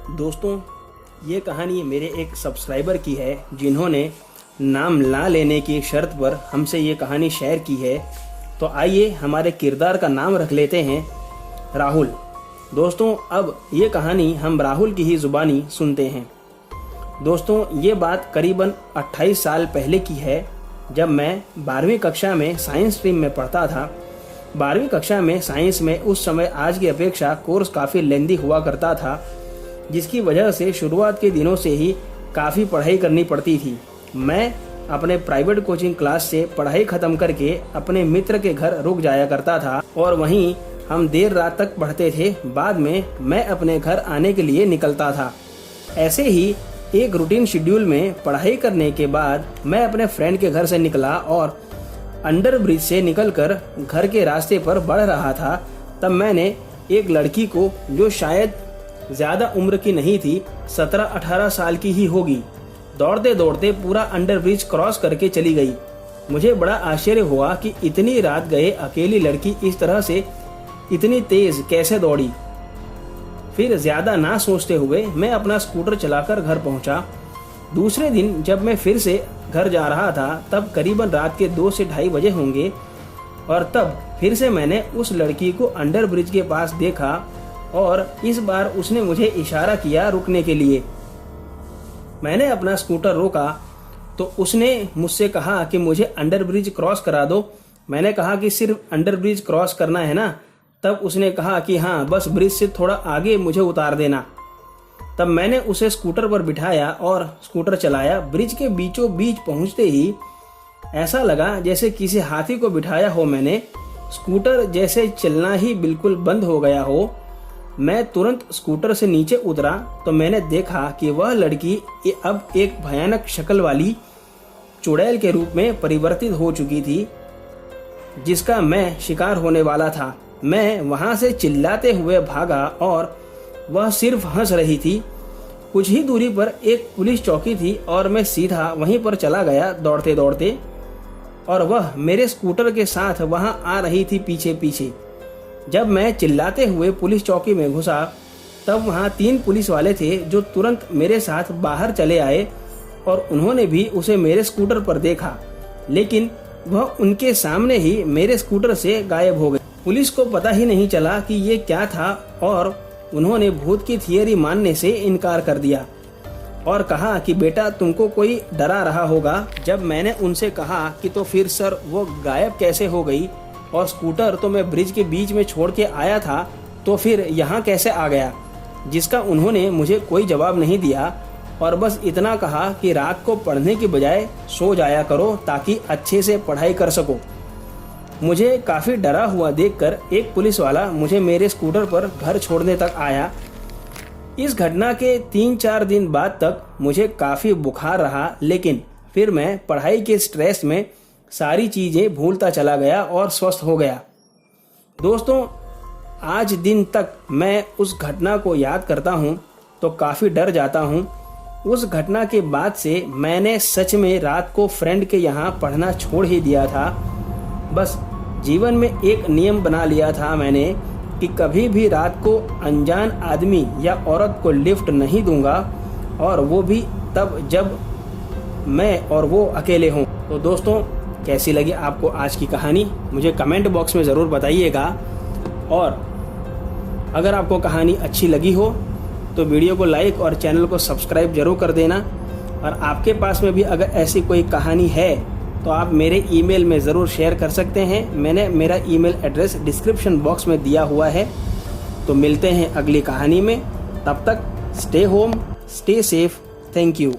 दोस्तों, ये कहानी मेरे एक सब्सक्राइबर की है जिन्होंने नाम ना लेने की शर्त पर हमसे ये कहानी शेयर की है। तो आइए हमारे किरदार का नाम रख लेते हैं राहुल। दोस्तों, अब ये कहानी हम राहुल की ही ज़ुबानी सुनते हैं। दोस्तों, ये बात करीबन 28 साल पहले की है, जब मैं 12वीं कक्षा में साइंस स्ट्रीम में पढ़ता था। 12वीं कक्षा में साइंस में उस समय आज की अपेक्षा कोर्स काफ़ी लेंदी हुआ करता था, जिसकी वजह से शुरुआत के दिनों से ही काफ़ी पढ़ाई करनी पड़ती थी। मैं अपने प्राइवेट कोचिंग क्लास से पढ़ाई ख़त्म करके अपने मित्र के घर रुक जाया करता था और वहीं हम देर रात तक पढ़ते थे। बाद में मैं अपने घर आने के लिए निकलता था। ऐसे ही एक रूटीन शेड्यूल में पढ़ाई करने के बाद मैं अपने फ्रेंड के घर से निकला और अंडर ब्रिज से निकलकर घर के रास्ते पर बढ़ रहा था। तब मैंने एक लड़की को, जो शायद ज़्यादा उम्र की नहीं थी, 17-18 साल की ही होगी, दौड़ते दौड़ते पूरा अंडर ब्रिज क्रॉस करके चली गई। मुझे बड़ा आश्चर्य हुआ कि इतनी रात गए अकेली लड़की इस तरह से इतनी तेज कैसे दौड़ी। फिर ज़्यादा ना सोचते हुए मैं अपना स्कूटर चलाकर घर पहुंचा। दूसरे दिन जब मैं फिर से घर जा रहा था, तब करीबन रात के 2 से ढाई बजे होंगे, और तब फिर से मैंने उस लड़की को अंडर ब्रिज के पास देखा और इस बार उसने मुझे इशारा किया रुकने के लिए। मैंने अपना स्कूटर रोका तो उसने मुझसे कहा कि मुझे अंडर ब्रिज क्रॉस करा दो। मैंने कहा कि सिर्फ अंडर ब्रिज क्रॉस करना है ना? तब उसने कहा कि हाँ, बस ब्रिज से थोड़ा आगे मुझे उतार देना। तब मैंने उसे स्कूटर पर बिठाया और स्कूटर चलाया। ब्रिज के बीचों बीच पहुंचते ही ऐसा लगा जैसे किसी हाथी को बिठाया हो मैंने। स्कूटर जैसे चलना ही बिल्कुल बंद हो गया हो। मैं तुरंत स्कूटर से नीचे उतरा तो मैंने देखा कि वह लड़की अब एक भयानक शक्ल वाली चुड़ैल के रूप में परिवर्तित हो चुकी थी, जिसका मैं शिकार होने वाला था। मैं वहां से चिल्लाते हुए भागा और वह सिर्फ हंस रही थी। कुछ ही दूरी पर एक पुलिस चौकी थी और मैं सीधा वहीं पर चला गया दौड़ते दौड़ते, और वह मेरे स्कूटर के साथ वहां आ रही थी पीछे पीछे। जब मैं चिल्लाते हुए पुलिस चौकी में घुसा, तब वहां 3 पुलिस वाले थे जो तुरंत मेरे साथ बाहर चले आए और उन्होंने भी उसे मेरे स्कूटर पर देखा, लेकिन वह उनके सामने ही मेरे स्कूटर से गायब हो गई। पुलिस को पता ही नहीं चला कि ये क्या था और उन्होंने भूत की थियरी मानने से इनकार कर दिया और कहा कि बेटा, तुमको कोई डरा रहा होगा। जब मैंने उनसे कहा कि तो फिर सर वो गायब कैसे हो गई, और स्कूटर तो मैं ब्रिज के बीच में छोड़ के आया था, तो फिर यहाँ कैसे आ गया? जिसका उन्होंने मुझे कोई जवाब नहीं दिया और बस इतना कहा कि रात को पढ़ने की बजाय सो जाया करो ताकि अच्छे से पढ़ाई कर सको। मुझे काफ़ी डरा हुआ देखकर एक पुलिस वाला मुझे मेरे स्कूटर पर घर छोड़ने तक आया। इस घटना के 3-4 दिन बाद तक मुझे काफ़ी बुखार रहा, लेकिन फिर मैं पढ़ाई के स्ट्रेस में सारी चीज़ें भूलता चला गया और स्वस्थ हो गया। दोस्तों, आज दिन तक मैं उस घटना को याद करता हूँ तो काफ़ी डर जाता हूँ। उस घटना के बाद से मैंने सच में रात को फ्रेंड के यहाँ पढ़ना छोड़ ही दिया था। बस जीवन में एक नियम बना लिया था मैंने कि कभी भी रात को अनजान आदमी या औरत को लिफ्ट नहीं दूंगा, और वो भी तब जब मैं और वो अकेले हों। तो दोस्तों, कैसी लगी आपको आज की कहानी? मुझे कमेंट बॉक्स में ज़रूर बताइएगा, और अगर आपको कहानी अच्छी लगी हो तो वीडियो को लाइक और चैनल को सब्सक्राइब जरूर कर देना। और आपके पास में भी अगर ऐसी कोई कहानी है तो आप मेरे ईमेल में ज़रूर शेयर कर सकते हैं। मैंने मेरा ईमेल एड्रेस डिस्क्रिप्शन बॉक्स में दिया हुआ है। तो मिलते हैं अगली कहानी में। तब तक stay home, stay safe. Thank you.